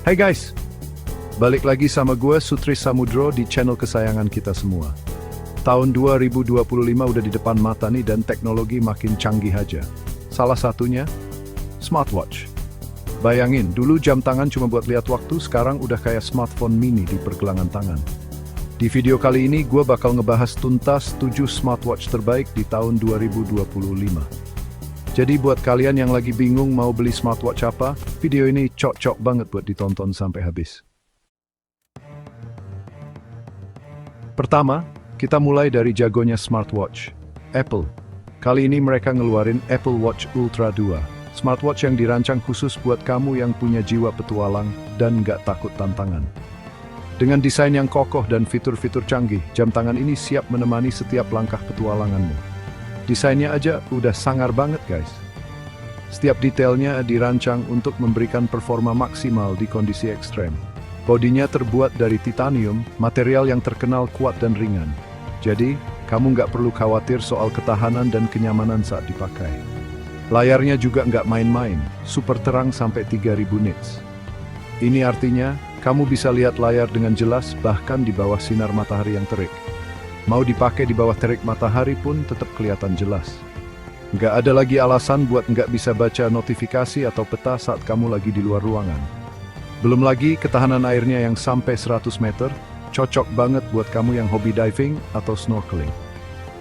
Hai guys, balik lagi sama gue Sutris Samudro di channel kesayangan kita semua. Tahun 2025 udah di depan mata nih dan teknologi makin canggih aja. Salah satunya, smartwatch. Bayangin, dulu jam tangan cuma buat lihat waktu, sekarang udah kayak smartphone mini di pergelangan tangan. Di video kali ini gue bakal ngebahas tuntas 7 smartwatch terbaik di tahun 2025. Jadi buat kalian yang lagi bingung mau beli smartwatch apa, video ini cocok banget buat ditonton sampai habis. Pertama, kita mulai dari jagonya smartwatch, Apple. Kali ini mereka ngeluarin Apple Watch Ultra 2, smartwatch yang dirancang khusus buat kamu yang punya jiwa petualang dan nggak takut tantangan. Dengan desain yang kokoh dan fitur-fitur canggih, jam tangan ini siap menemani setiap langkah petualanganmu. Desainnya aja udah sangar banget guys. Setiap detailnya dirancang untuk memberikan performa maksimal di kondisi ekstrem. Bodinya terbuat dari titanium, material yang terkenal kuat dan ringan. Jadi, kamu nggak perlu khawatir soal ketahanan dan kenyamanan saat dipakai. Layarnya juga nggak main-main, super terang sampai 3000 nits. Ini artinya, kamu bisa lihat layar dengan jelas bahkan di bawah sinar matahari yang terik. Mau dipakai di bawah terik matahari pun tetap kelihatan jelas. Nggak ada lagi alasan buat nggak bisa baca notifikasi atau peta saat kamu lagi di luar ruangan. Belum lagi ketahanan airnya yang sampai 100 meter, cocok banget buat kamu yang hobi diving atau snorkeling.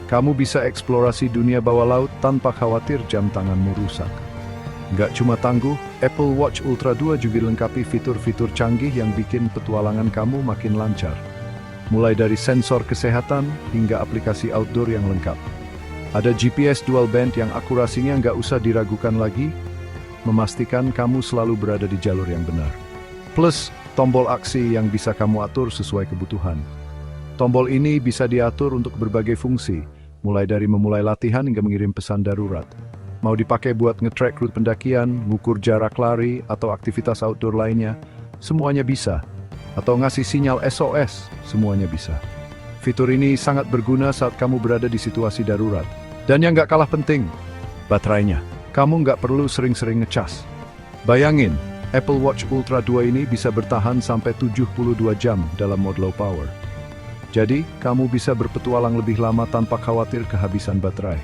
Kamu bisa eksplorasi dunia bawah laut tanpa khawatir jam tanganmu rusak. Nggak cuma tangguh, Apple Watch Ultra 2 juga dilengkapi fitur-fitur canggih yang bikin petualangan kamu makin lancar. Mulai dari sensor kesehatan hingga aplikasi outdoor yang lengkap. Ada GPS dual band yang akurasinya nggak usah diragukan lagi, memastikan kamu selalu berada di jalur yang benar. Plus, tombol aksi yang bisa kamu atur sesuai kebutuhan. Tombol ini bisa diatur untuk berbagai fungsi, mulai dari memulai latihan hingga mengirim pesan darurat. Mau dipakai buat nge-track rute pendakian, ngukur jarak lari, atau aktivitas outdoor lainnya, semuanya bisa. Atau ngasih sinyal SOS, semuanya bisa. Fitur ini sangat berguna saat kamu berada di situasi darurat. Dan yang nggak kalah penting, baterainya. Kamu nggak perlu sering-sering ngecas. Bayangin, Apple Watch Ultra 2 ini bisa bertahan sampai 72 jam dalam mode low power. Jadi, kamu bisa berpetualang lebih lama tanpa khawatir kehabisan baterai.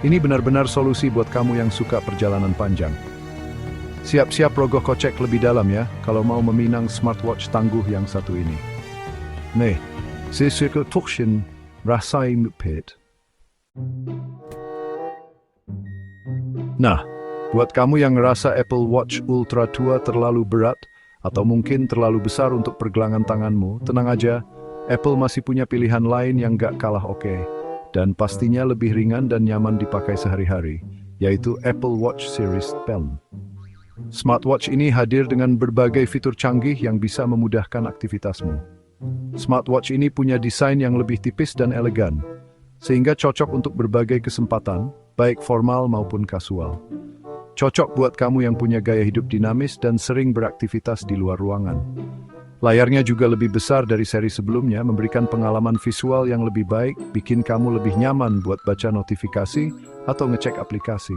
Ini benar-benar solusi buat kamu yang suka perjalanan panjang. Siap-siap rogoh kocek lebih dalam ya, kalau mau meminang smartwatch tangguh yang satu ini. Nih, sesuatu tukshin rasai mupet. Nah, buat kamu yang ngerasa Apple Watch Ultra 2 terlalu berat, atau mungkin terlalu besar untuk pergelangan tanganmu, tenang aja, Apple masih punya pilihan lain yang gak kalah oke, dan pastinya lebih ringan dan nyaman dipakai sehari-hari, yaitu Apple Watch Series 10. Smartwatch ini hadir dengan berbagai fitur canggih yang bisa memudahkan aktivitasmu. Smartwatch ini punya desain yang lebih tipis dan elegan, sehingga cocok untuk berbagai kesempatan, baik formal maupun kasual. Cocok buat kamu yang punya gaya hidup dinamis dan sering beraktivitas di luar ruangan. Layarnya juga lebih besar dari seri sebelumnya, memberikan pengalaman visual yang lebih baik, bikin kamu lebih nyaman buat baca notifikasi atau ngecek aplikasi.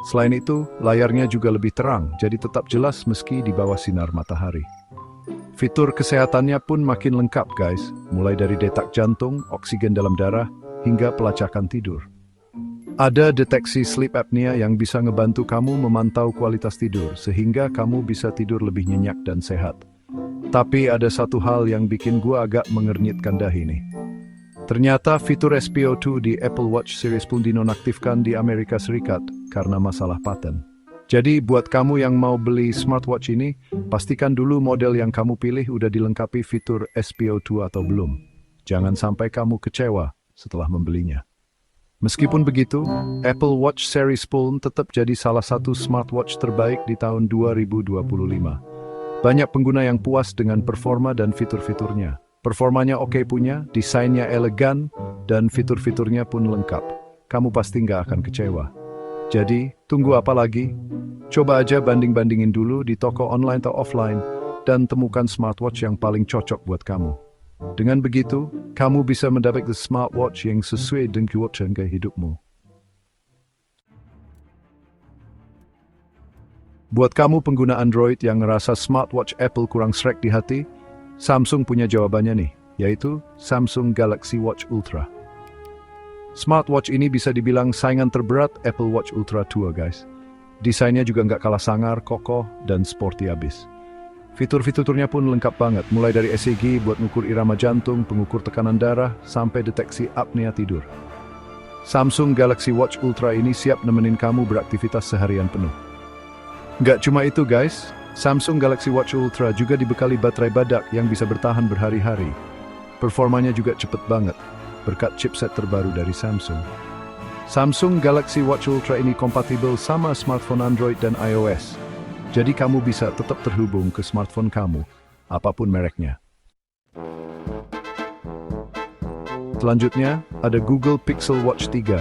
Selain itu, layarnya juga lebih terang, jadi tetap jelas meski di bawah sinar matahari. Fitur kesehatannya pun makin lengkap guys, mulai dari detak jantung, oksigen dalam darah, hingga pelacakan tidur. Ada deteksi sleep apnea yang bisa ngebantu kamu memantau kualitas tidur, sehingga kamu bisa tidur lebih nyenyak dan sehat. Tapi ada satu hal yang bikin gua agak mengernyitkan dahi nih. Ternyata fitur SpO2 di Apple Watch Series pun dinonaktifkan di Amerika Serikat karena masalah paten. Jadi buat kamu yang mau beli smartwatch ini, pastikan dulu model yang kamu pilih udah dilengkapi fitur SpO2 atau belum. Jangan sampai kamu kecewa setelah membelinya. Meskipun begitu, Apple Watch Series 10 tetap jadi salah satu smartwatch terbaik di tahun 2025. Banyak pengguna yang puas dengan performa dan fitur-fiturnya. Performanya oke punya, desainnya elegan, dan fitur-fiturnya pun lengkap. Kamu pasti nggak akan kecewa. Jadi, tunggu apa lagi? Coba aja banding-bandingin dulu di toko online atau offline, dan temukan smartwatch yang paling cocok buat kamu. Dengan begitu, kamu bisa mendapatkan smartwatch yang sesuai dengan kebutuhan gaya hidupmu. Buat kamu pengguna Android yang ngerasa smartwatch Apple kurang srek di hati, Samsung punya jawabannya nih, yaitu Samsung Galaxy Watch Ultra. Smartwatch ini bisa dibilang saingan terberat Apple Watch Ultra 2, guys. Desainnya juga nggak kalah sangar, kokoh, dan sporty abis. Fitur-fiturnya pun lengkap banget, mulai dari ECG buat ngukur irama jantung, pengukur tekanan darah, sampai deteksi apnea tidur. Samsung Galaxy Watch Ultra ini siap nemenin kamu beraktivitas seharian penuh. Nggak cuma itu guys, Samsung Galaxy Watch Ultra juga dibekali baterai badak yang bisa bertahan berhari-hari. Performanya juga cepet banget, berkat chipset terbaru dari Samsung. Samsung Galaxy Watch Ultra ini kompatibel sama smartphone Android dan iOS. Jadi kamu bisa tetap terhubung ke smartphone kamu, apapun mereknya. Selanjutnya, ada Google Pixel Watch 3,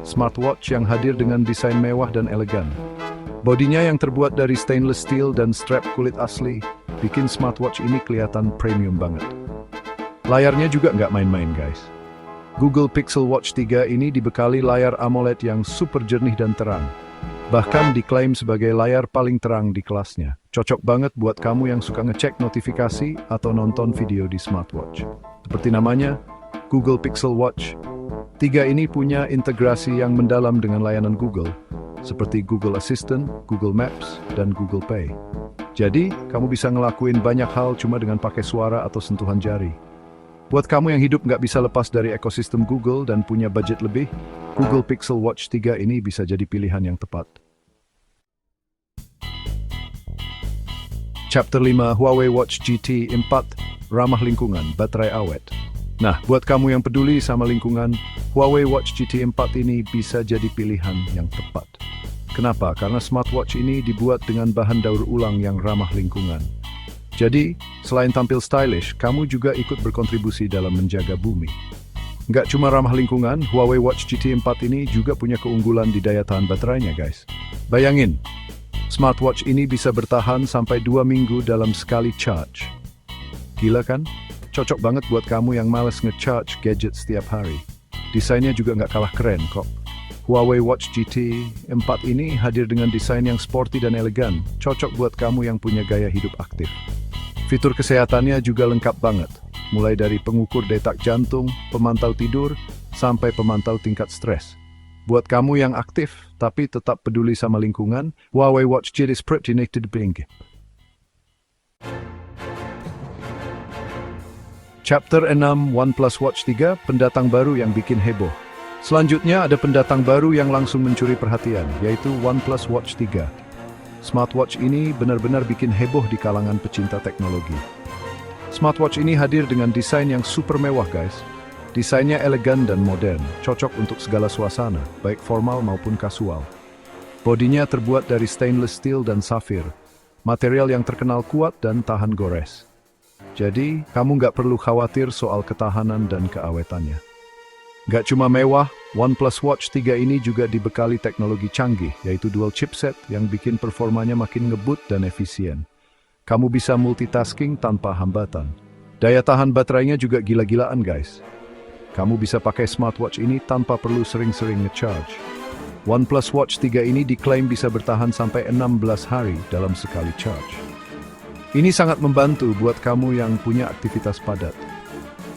smartwatch yang hadir dengan desain mewah dan elegan. Bodinya yang terbuat dari stainless steel dan strap kulit asli, bikin smartwatch ini kelihatan premium banget. Layarnya juga nggak main-main guys. Google Pixel Watch 3 ini dibekali layar AMOLED yang super jernih dan terang. Bahkan diklaim sebagai layar paling terang di kelasnya. Cocok banget buat kamu yang suka ngecek notifikasi atau nonton video di smartwatch. Seperti namanya, Google Pixel Watch 3 ini punya integrasi yang mendalam dengan layanan Google, seperti Google Assistant, Google Maps, dan Google Pay. Jadi, kamu bisa ngelakuin banyak hal cuma dengan pakai suara atau sentuhan jari. Buat kamu yang hidup nggak bisa lepas dari ekosistem Google dan punya budget lebih, Google Pixel Watch 3 ini bisa jadi pilihan yang tepat. Chapter 5 Huawei Watch GT 4 ramah lingkungan, baterai awet. Nah, buat kamu yang peduli sama lingkungan, Huawei Watch GT 4 ini bisa jadi pilihan yang tepat. Kenapa? Karena smartwatch ini dibuat dengan bahan daur ulang yang ramah lingkungan. Jadi, selain tampil stylish, kamu juga ikut berkontribusi dalam menjaga bumi. Nggak cuma ramah lingkungan, Huawei Watch GT 4 ini juga punya keunggulan di daya tahan baterainya, guys. Bayangin, smartwatch ini bisa bertahan sampai 2 minggu dalam sekali charge. Gila kan? Cocok banget buat kamu yang males nge-charge gadget setiap hari. Desainnya juga nggak kalah keren kok. Huawei Watch GT 4 ini hadir dengan desain yang sporty dan elegan, cocok buat kamu yang punya gaya hidup aktif. Fitur kesehatannya juga lengkap banget, mulai dari pengukur detak jantung, pemantau tidur, sampai pemantau tingkat stres. Buat kamu yang aktif, tapi tetap peduli sama lingkungan, Huawei Watch GT is pretty neat to bring. Chapter 6 OnePlus Watch 3, pendatang baru yang bikin heboh. Selanjutnya ada pendatang baru yang langsung mencuri perhatian, yaitu OnePlus Watch 3. Smartwatch ini benar-benar bikin heboh di kalangan pecinta teknologi. Smartwatch ini hadir dengan desain yang super mewah guys. Desainnya elegan dan modern, cocok untuk segala suasana, baik formal maupun kasual. Bodinya terbuat dari stainless steel dan safir, material yang terkenal kuat dan tahan gores. Jadi, kamu nggak perlu khawatir soal ketahanan dan keawetannya. Nggak cuma mewah, OnePlus Watch 3 ini juga dibekali teknologi canggih, yaitu dual chipset yang bikin performanya makin ngebut dan efisien. Kamu bisa multitasking tanpa hambatan. Daya tahan baterainya juga gila-gilaan guys. Kamu bisa pakai smartwatch ini tanpa perlu sering-sering nge-charge. OnePlus Watch 3 ini diklaim bisa bertahan sampai 16 hari dalam sekali charge. Ini sangat membantu buat kamu yang punya aktivitas padat.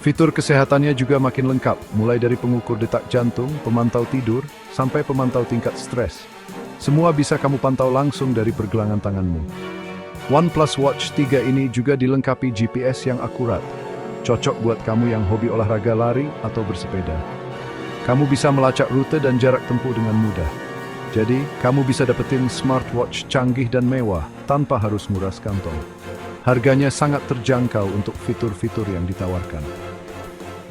Fitur kesehatannya juga makin lengkap, mulai dari pengukur detak jantung, pemantau tidur, sampai pemantau tingkat stres. Semua bisa kamu pantau langsung dari pergelangan tanganmu. OnePlus Watch 3 ini juga dilengkapi GPS yang akurat. Cocok buat kamu yang hobi olahraga lari atau bersepeda. Kamu bisa melacak rute dan jarak tempuh dengan mudah. Jadi, kamu bisa dapetin smartwatch canggih dan mewah tanpa harus nguras kantong. Harganya sangat terjangkau untuk fitur-fitur yang ditawarkan.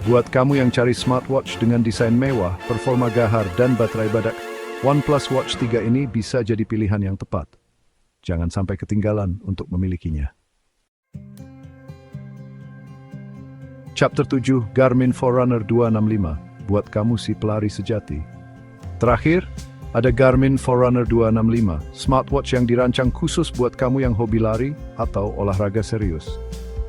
Buat kamu yang cari smartwatch dengan desain mewah, performa gahar, dan baterai badak, OnePlus Watch 3 ini bisa jadi pilihan yang tepat. Jangan sampai ketinggalan untuk memilikinya. Chapter 7 Garmin Forerunner 265, buat kamu si pelari sejati. Terakhir, ada Garmin Forerunner 265, smartwatch yang dirancang khusus buat kamu yang hobi lari atau olahraga serius.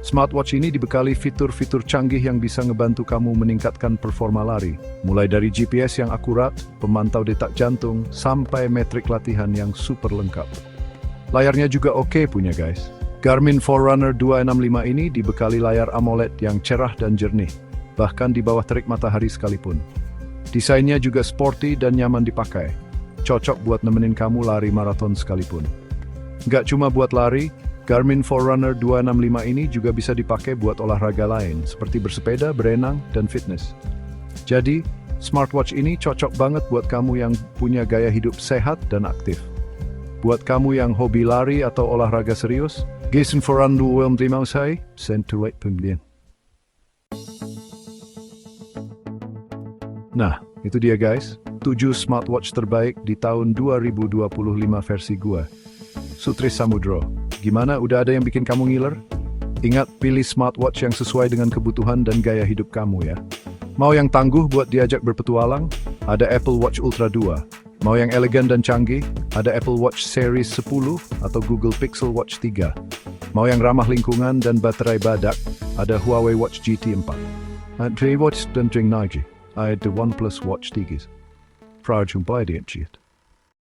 Smartwatch ini dibekali fitur-fitur canggih yang bisa ngebantu kamu meningkatkan performa lari, mulai dari GPS yang akurat, pemantau detak jantung, sampai metrik latihan yang super lengkap. Layarnya juga oke punya guys. Garmin Forerunner 265 ini dibekali layar AMOLED yang cerah dan jernih, bahkan di bawah terik matahari sekalipun. Desainnya juga sporty dan nyaman dipakai. Cocok buat nemenin kamu lari maraton sekalipun. Nggak cuma buat lari, Garmin Forerunner 265 ini juga bisa dipakai buat olahraga lain, seperti bersepeda, berenang, dan fitness. Jadi, smartwatch ini cocok banget buat kamu yang punya gaya hidup sehat dan aktif. Buat kamu yang hobi lari atau olahraga serius, Garmin Forerunner 265 saya, sentuh pembelian. Nah, itu dia guys, 7 smartwatch terbaik di tahun 2025 versi gua. Sutris Samudro. Gimana, udah ada yang bikin kamu ngiler? Ingat, pilih smartwatch yang sesuai dengan kebutuhan dan gaya hidup kamu ya. Mau yang tangguh buat diajak berpetualang? Ada Apple Watch Ultra 2. Mau yang elegan dan canggih? Ada Apple Watch Series 10 atau Google Pixel Watch 3. Mau yang ramah lingkungan dan baterai badak? Ada Huawei Watch GT 4. Watch dan Jing Naji. Ada OnePlus Watch 3. Pra jumpa di